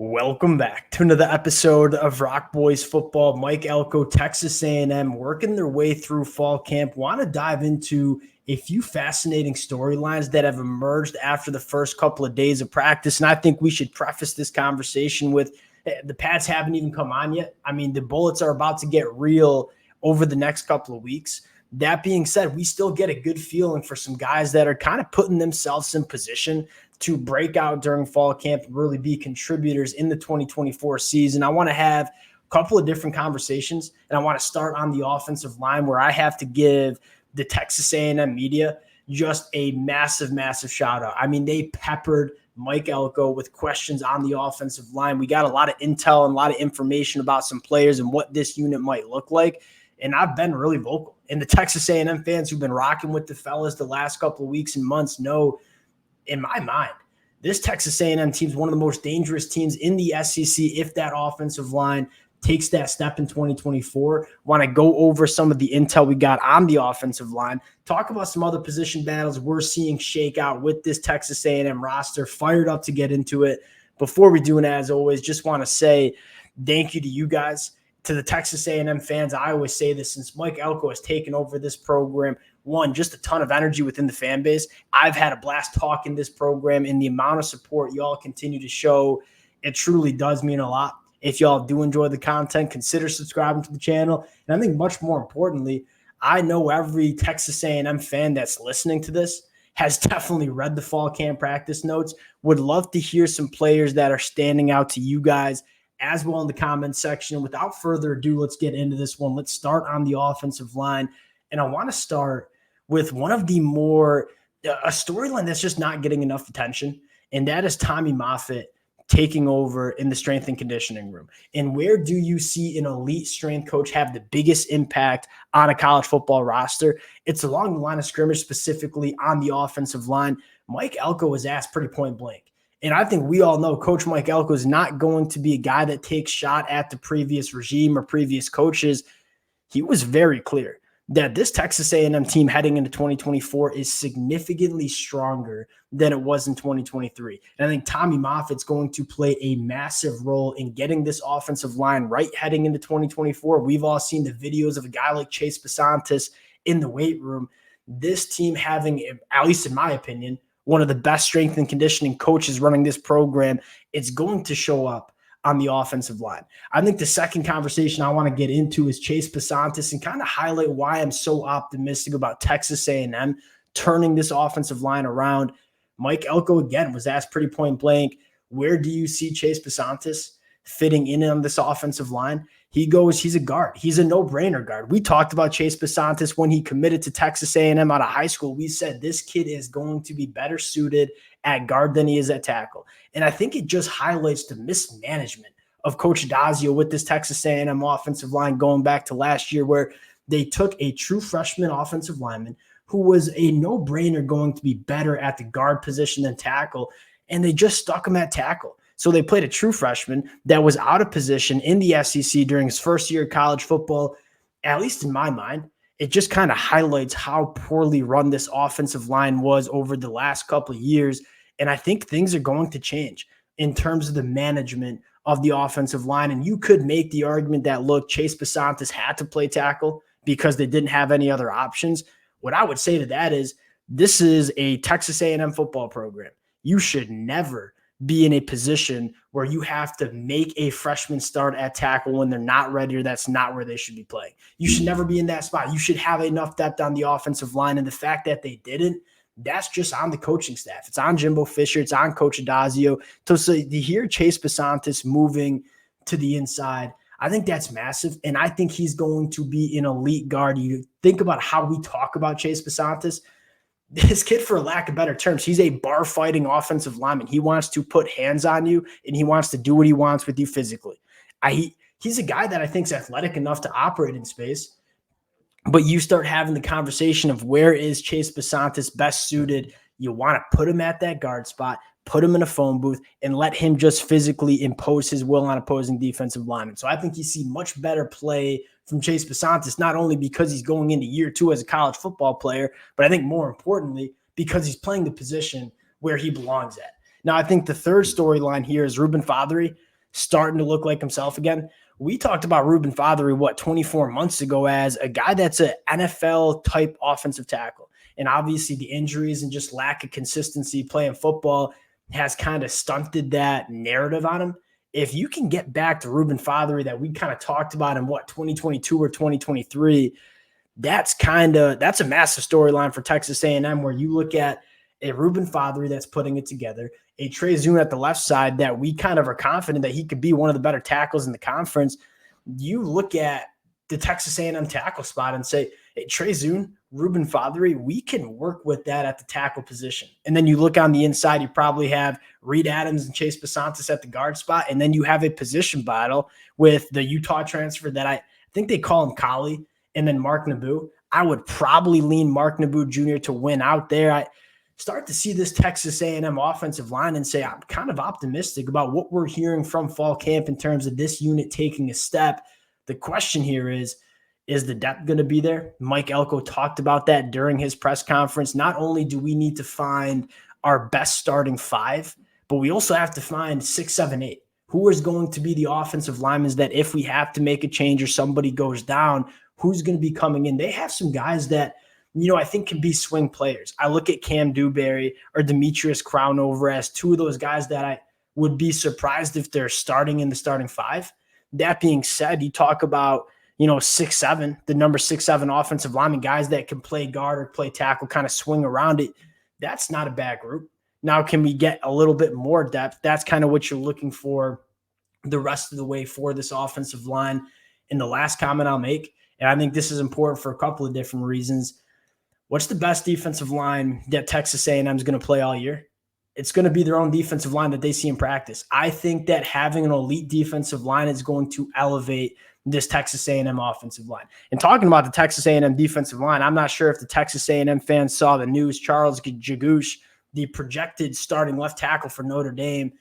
Welcome back to another episode of Rock Boys Football. Mike Elko, Texas A&M, working their way through fall camp. Want to dive into a few fascinating storylines that have emerged after the first couple of days of practice. And I think we should preface this conversation with the pads haven't even come on yet. I mean, the bullets are about to get real over the next couple of weeks. That being said, we still get a good feeling for some guys that are kind of putting themselves in position to break out during fall camp and really be contributors in the 2024 season. I want to have a couple of different conversations, and I want to start on the offensive line where I have to give the Texas A&M media just a massive, massive shout out. I mean, they peppered Mike Elko with questions on the offensive line. We got a lot of intel and a lot of information about some players and what this unit might look like. And I've been really vocal. And the Texas A&M fans who've been rocking with the fellas the last couple of weeks and months know, in my mind, this Texas A&M team is one of the most dangerous teams in the SEC if that offensive line takes that step in 2024. Want to go over some of the intel we got on the offensive line, talk about some other position battles we're seeing shake out with this Texas A&M roster. Fired up to get into it. Before we do, and as always, just want to say thank you to you guys, to the Texas A&M fans. I always say this, since Mike Elko has taken over this program, one, just a ton of energy within the fan base. I've had a blast talking this program, and the amount of support y'all continue to show, it truly does mean a lot. If y'all do enjoy the content, consider subscribing to the channel. And I think much more importantly, I know every Texas A&M fan that's listening to this has definitely read the fall camp practice notes. Would love to hear some players that are standing out to you guys as well in the comments section. Without further ado, let's get into this one. Let's start on the offensive line. And I want to start with one of the more a storyline that's just not getting enough attention, and that is Tommy Moffitt taking over in the strength and conditioning room. And where do you see an elite strength coach have the biggest impact on a college football roster? It's along the line of scrimmage, specifically on the offensive line. Mike Elko was asked pretty point blank. And I think we all know Coach Mike Elko is not going to be a guy that takes shot at the previous regime or previous coaches. He was very clear that this Texas A&M team heading into 2024 is significantly stronger than it was in 2023. And I think Tommy Moffitt's going to play a massive role in getting this offensive line right heading into 2024. We've all seen the videos of a guy like Chase Bisontis in the weight room. This team having, at least in my opinion, one of the best strength and conditioning coaches running this program, it's going to show up on the offensive line. I think the second conversation I want to get into is Chase Bisontis and kind of highlight why I'm so optimistic about Texas A&M turning this offensive line around. Mike Elko, again, was asked pretty point blank, where do you see Chase Bisontis fitting in on this offensive line? He goes, he's a guard. He's a no-brainer guard. We talked about Chase Bisontis when he committed to Texas A&M out of high school. We said this kid is going to be better suited at guard than he is at tackle. And I think it just highlights the mismanagement of Coach Dazio with this Texas A&M offensive line going back to last year, where they took a true freshman offensive lineman who was a no-brainer going to be better at the guard position than tackle, and they just stuck him at tackle. So they played a true freshman that was out of position in the SEC during his first year of college football. At least in my mind, it just kind of highlights how poorly run this offensive line was over the last couple of years. And I think things are going to change in terms of the management of the offensive line. And you could make the argument that, look, Chase Bisontis had to play tackle because they didn't have any other options. What I would say to that is, this is a Texas A&M football program. You should never be in a position where you have to make a freshman start at tackle when they're not ready, or that's not where they should be playing. You should never be in that spot. You should have enough depth on the offensive line. And the fact that they didn't, that's just on the coaching staff. It's on Jimbo Fisher. It's on Coach Adazio. So to hear Chase Bisontis moving to the inside, I think that's massive. And I think he's going to be an elite guard. You think about how we talk about Chase Bisontis. This kid, for lack of better terms, he's a bar-fighting offensive lineman. He wants to put hands on you, and he wants to do what he wants with you physically. He's a guy that I think is athletic enough to operate in space, but you start having the conversation of where is Chase Bisontis best suited. You want to put him at that guard spot, put him in a phone booth, and let him just physically impose his will on opposing defensive linemen. So I think you see much better play from Chase Bisontis, not only because he's going into year 2 as a college football player, but I think more importantly, because he's playing the position where he belongs at. Now, I think the third storyline here is Ruben Fatheree. starting to look like himself again. We talked about Ruben Fothery, 24 months ago as a guy that's an NFL-type offensive tackle. And obviously the injuries and just lack of consistency playing football has kind of stunted that narrative on him. If you can get back to Ruben Fothery that we kind of talked about in 2022 or 2023, that's a massive storyline for Texas A&M, where you look at a Ruben Fothery that's putting it together, a Trey Zune at the left side that we kind of are confident that he could be one of the better tackles in the conference. You look at the Texas A&M tackle spot and say, hey, Trey Zune, Ruben Fothery, we can work with that at the tackle position. And then you look on the inside, you probably have Reed Adams and Chase Bisontis at the guard spot, and then you have a position battle with the Utah transfer that I think they call him Collie, and then Mark Naboo. I would probably lean Mark Naboo Jr. to win out there. I start to see this Texas A&M offensive line and say I'm kind of optimistic about what we're hearing from fall camp in terms of this unit taking a step. The question here is the depth going to be there? Mike Elko talked about that during his press conference. Not only do we need to find our best starting five, but we also have to find 6, 7, 8. Who is going to be the offensive linemen that if we have to make a change or somebody goes down, who's going to be coming in? They have some guys that, I think can be swing players. I look at Cam Dewberry or Demetrius Crownover as two of those guys that I would be surprised if they're starting in the starting five. That being said, you talk about, 6'7", the number 6'7" offensive lineman, guys that can play guard or play tackle, kind of swing around it. That's not a bad group. Now, can we get a little bit more depth? That's kind of what you're looking for the rest of the way for this offensive line. And the last comment I'll make, and I think this is important for a couple of different reasons. What's the best defensive line that Texas A&M is going to play all year? It's going to be their own defensive line that they see in practice. I think that having an elite defensive line is going to elevate this Texas A&M offensive line. And talking about the Texas A&M defensive line, I'm not sure if the Texas A&M fans saw the news. Charles Jagouche, the projected starting left tackle for Notre Dame,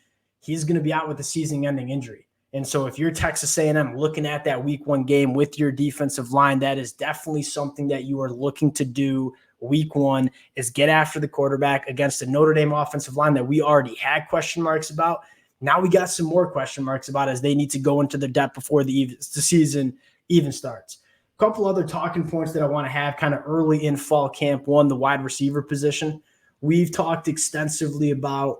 he's going to be out with a season-ending injury. And so if you're Texas A&M looking at that week 1 game with your defensive line, that is definitely something that you are looking to do week 1, is get after the quarterback against a Notre Dame offensive line that we already had question marks about. Now we got some more question marks about as they need to go into the depth before the season even starts. A couple other talking points that I want to have kind of early in fall camp. One, the wide receiver position. We've talked extensively about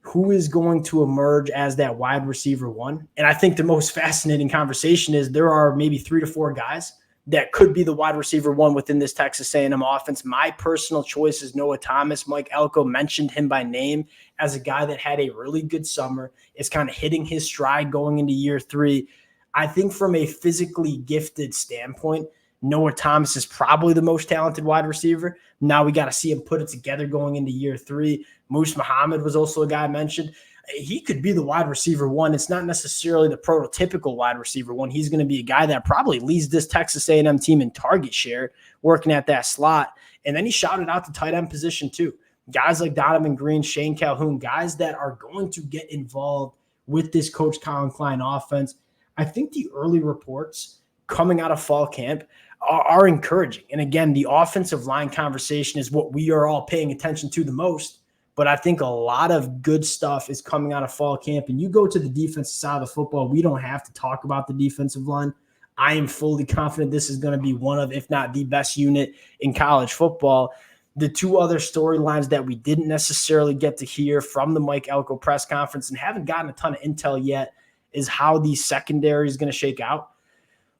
who is going to emerge as that wide receiver 1. And I think the most fascinating conversation is there are maybe 3 to 4 guys that could be the wide receiver 1 within this Texas A&M offense. My personal choice is Noah Thomas. Mike Elko mentioned him by name as a guy that had a really good summer. Is kind of hitting his stride going into year 3. I think from a physically gifted standpoint, Noah Thomas is probably the most talented wide receiver. Now we got to see him put it together going into year 3. Moose Muhammad was also a guy I mentioned. He could be the wide receiver 1. It's not necessarily the prototypical wide receiver 1. He's going to be a guy that probably leads this Texas A&M team in target share, working at that slot. And then he shouted out the tight end position too. Guys like Donovan Green, Shane Calhoun, guys that are going to get involved with this Coach Colin Klein offense. I think the early reports coming out of fall camp are encouraging. And again, the offensive line conversation is what we are all paying attention to the most. But I think a lot of good stuff is coming out of fall camp. And you go to the defensive side of the football, we don't have to talk about the defensive line. I am fully confident this is going to be one of, if not the best unit in college football. The 2 other storylines that we didn't necessarily get to hear from the Mike Elko press conference and haven't gotten a ton of intel yet is how the secondary is going to shake out.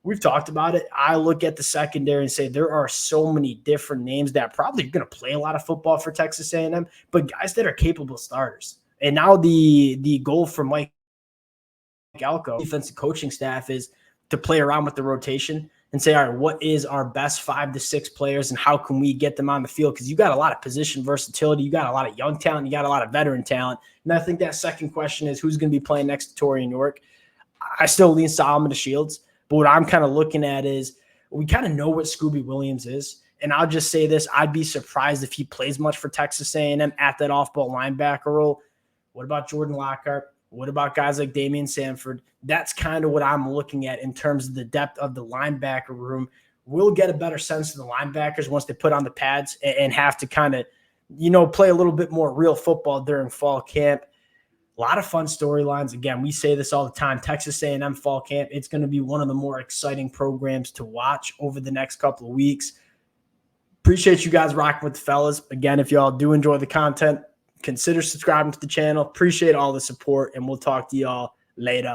We've talked about it. I look at the secondary and say there are so many different names that probably are going to play a lot of football for Texas A&M, but guys that are capable starters. And now the goal for Mike Elko, defensive coaching staff, is to play around with the rotation and say, all right, what is our best 5 to 6 players and how can we get them on the field? Because you got a lot of position versatility. You got a lot of young talent. You got a lot of veteran talent. And I think that second question is who's going to be playing next to Torian York. I still lean Solomon to Shields. But what I'm kind of looking at is we kind of know what Scooby Williams is. And I'll just say this, I'd be surprised if he plays much for Texas A&M at that off-ball linebacker role. What about Jordan Lockhart? What about guys like Damian Sanford? That's kind of what I'm looking at in terms of the depth of the linebacker room. We'll get a better sense of the linebackers once they put on the pads and have to kind of, play a little bit more real football during fall camp. A lot of fun storylines. Again, we say this all the time. Texas A&M fall camp, it's going to be one of the more exciting programs to watch over the next couple of weeks. Appreciate you guys rocking with the fellas. Again, if y'all do enjoy the content, consider subscribing to the channel. Appreciate all the support, and we'll talk to y'all later.